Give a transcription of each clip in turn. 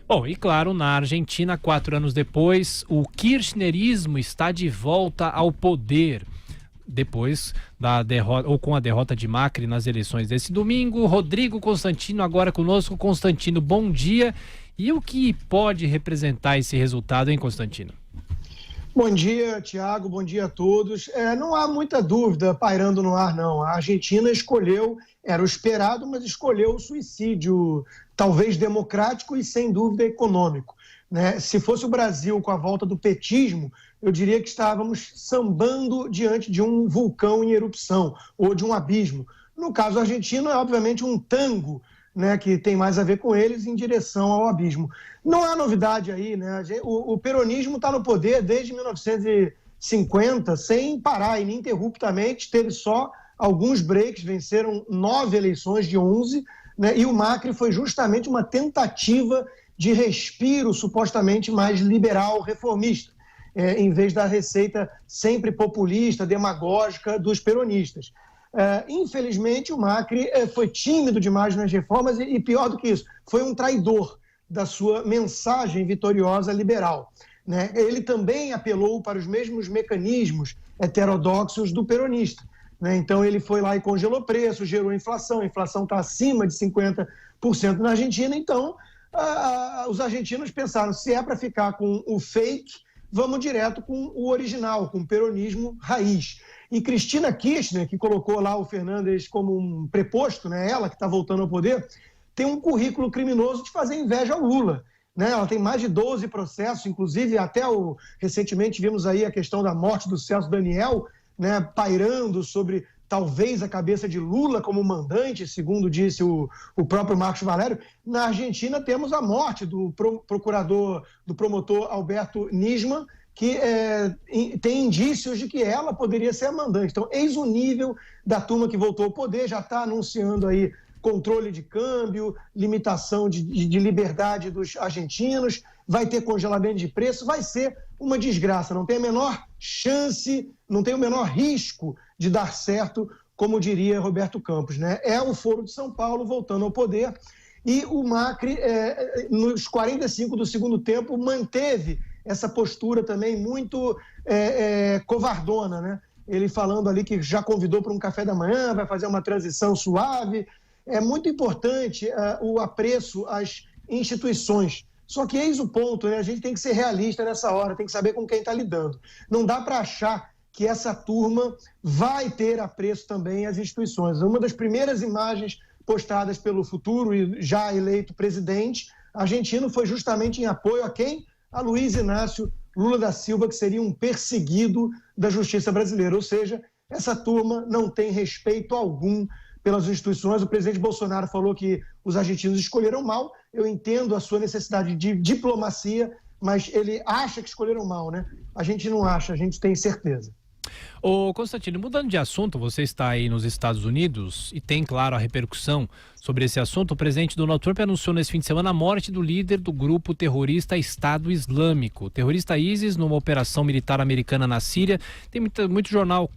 Bom, e claro, na Argentina, 4 anos depois, o kirchnerismo está de volta ao poder. Depois da derrota, ou com a derrota de Macri nas eleições desse domingo. Rodrigo Constantino agora conosco. Constantino, bom dia. E o que pode representar esse resultado, hein, Constantino? Bom dia, Tiago, bom dia a todos. Não há muita dúvida pairando no ar, não. A Argentina escolheu, era o esperado, mas escolheu o suicídio, talvez democrático e sem dúvida econômico, né? Se fosse o Brasil com a volta do petismo, eu diria que estávamos sambando diante de um vulcão em erupção ou de um abismo. No caso argentino, é obviamente um tango, né, que tem mais a ver com eles em direção ao abismo. Não há novidade aí, né? O peronismo está no poder desde 1950, sem parar, ininterruptamente, teve só alguns breaks, venceram 9 eleições de 11, né? E o Macri foi justamente uma tentativa de respiro supostamente mais liberal, reformista, em vez da receita sempre populista, demagógica dos peronistas. Infelizmente, o Macri foi tímido demais nas reformas e, pior do que isso, foi um traidor da sua mensagem vitoriosa liberal, né? Ele também apelou para os mesmos mecanismos heterodoxos do peronista, né? Então, ele foi lá e congelou preço, gerou inflação, a inflação está acima de 50% na Argentina. Então, os argentinos pensaram, se é para ficar com o fake, vamos direto com o original, com o peronismo raiz. E Cristina Kirchner, que colocou lá o Fernandes como um preposto, né, ela que está voltando ao poder, tem um currículo criminoso de fazer inveja ao Lula, né? Ela tem mais de 12 processos, inclusive recentemente vimos aí a questão da morte do Celso Daniel, né, pairando sobre talvez a cabeça de Lula como mandante, segundo disse o próprio Marcos Valério. Na Argentina temos a morte do promotor Alberto Nisman, que tem indícios de que ela poderia ser a mandante. Então, eis o nível da turma que voltou ao poder, já está anunciando aí controle de câmbio, limitação de liberdade dos argentinos, vai ter congelamento de preço, vai ser uma desgraça, não tem a menor chance, não tem o menor risco de dar certo, como diria Roberto Campos, né? É o Foro de São Paulo voltando ao poder, e o Macri, nos 45 do segundo tempo, manteve essa postura também muito covardona, né? Ele falando ali que já convidou para um café da manhã, vai fazer uma transição suave. É muito importante o apreço às instituições. Só que eis o ponto, né? A gente tem que ser realista nessa hora, tem que saber com quem está lidando. Não dá para achar que essa turma vai ter apreço também às instituições. Uma das primeiras imagens postadas pelo futuro e já eleito presidente argentino foi justamente em apoio a quem? A Luiz Inácio Lula da Silva, que seria um perseguido da justiça brasileira. Ou seja, essa turma não tem respeito algum pelas instituições. O presidente Bolsonaro falou que os argentinos escolheram mal. Eu entendo a sua necessidade de diplomacia, mas ele acha que escolheram mal, né? A gente não acha, a gente tem certeza. Ô Constantino, mudando de assunto, você está aí nos Estados Unidos e tem, claro, a repercussão sobre esse assunto. O presidente Donald Trump anunciou nesse fim de semana a morte do líder do grupo terrorista Estado Islâmico. O terrorista ISIS, numa operação militar americana na Síria, tem muito jornal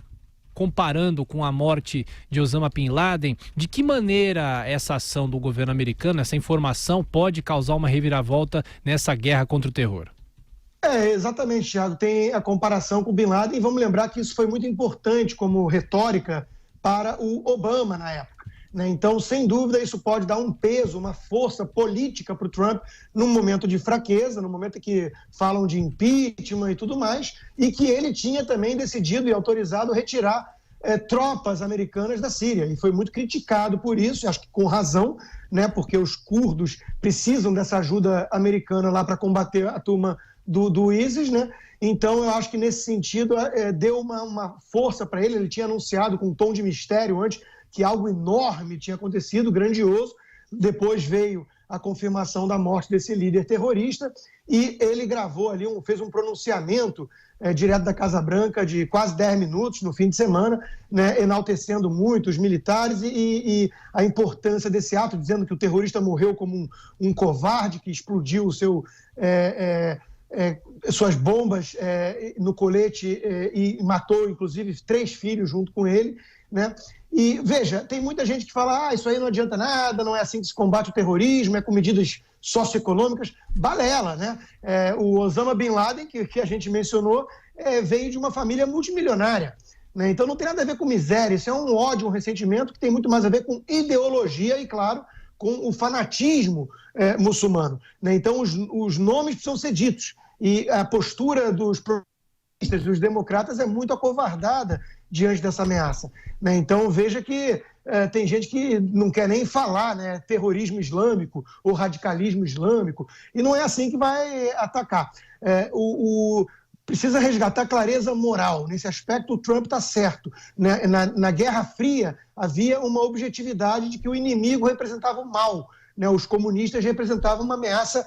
comparando com a morte de Osama Bin Laden. De que maneira essa ação do governo americano, essa informação, pode causar uma reviravolta nessa guerra contra o terror? Exatamente, Thiago. Tem a comparação com o Bin Laden, e vamos lembrar que isso foi muito importante como retórica para o Obama na época, né? Então, sem dúvida, isso pode dar um peso, uma força política para o Trump num momento de fraqueza, no momento em que falam de impeachment e tudo mais, e que ele tinha também decidido e autorizado retirar tropas americanas da Síria, e foi muito criticado por isso, acho que com razão, né? Porque os curdos precisam dessa ajuda americana lá para combater a turma do ISIS, né? Então, eu acho que nesse sentido deu uma força para ele. Ele tinha anunciado com um tom de mistério antes que algo enorme tinha acontecido, grandioso. Depois veio a confirmação da morte desse líder terrorista e ele gravou ali, fez um pronunciamento direto da Casa Branca de quase 10 minutos no fim de semana, né, enaltecendo muito os militares e a importância desse ato, dizendo que o terrorista morreu como um covarde que explodiu o seu... suas bombas no colete e matou, inclusive, 3 filhos junto com ele, né? E, veja, tem muita gente que fala isso aí não adianta nada, não é assim que se combate o terrorismo, é com medidas socioeconômicas, balela, né? O Osama Bin Laden, que a gente mencionou, veio de uma família multimilionária, né? Então não tem nada a ver com miséria, isso é um ódio, um ressentimento que tem muito mais a ver com ideologia e, claro, com o fanatismo muçulmano, né? Então os nomes precisam ser ditos e a postura dos democratas é muito acovardada diante dessa ameaça, né? Então veja que tem gente que não quer nem falar, né, terrorismo islâmico ou radicalismo islâmico, e não é assim que vai atacar. Precisa resgatar clareza moral. Nesse aspecto, o Trump está certo, né? Na Guerra Fria, havia uma objetividade de que o inimigo representava o mal, né? Os comunistas representavam uma ameaça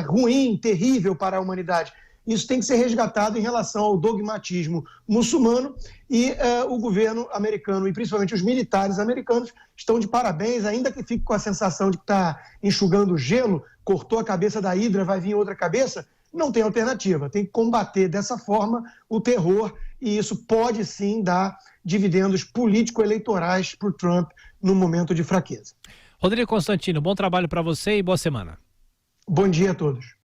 ruim, terrível para a humanidade. Isso tem que ser resgatado em relação ao dogmatismo muçulmano e o governo americano, e principalmente os militares americanos, estão de parabéns, ainda que fique com a sensação de que está enxugando gelo, cortou a cabeça da hidra, vai vir outra cabeça. Não tem alternativa, tem que combater dessa forma o terror, e isso pode sim dar dividendos político-eleitorais para o Trump no momento de fraqueza. Rodrigo Constantino, bom trabalho para você e boa semana. Bom dia a todos.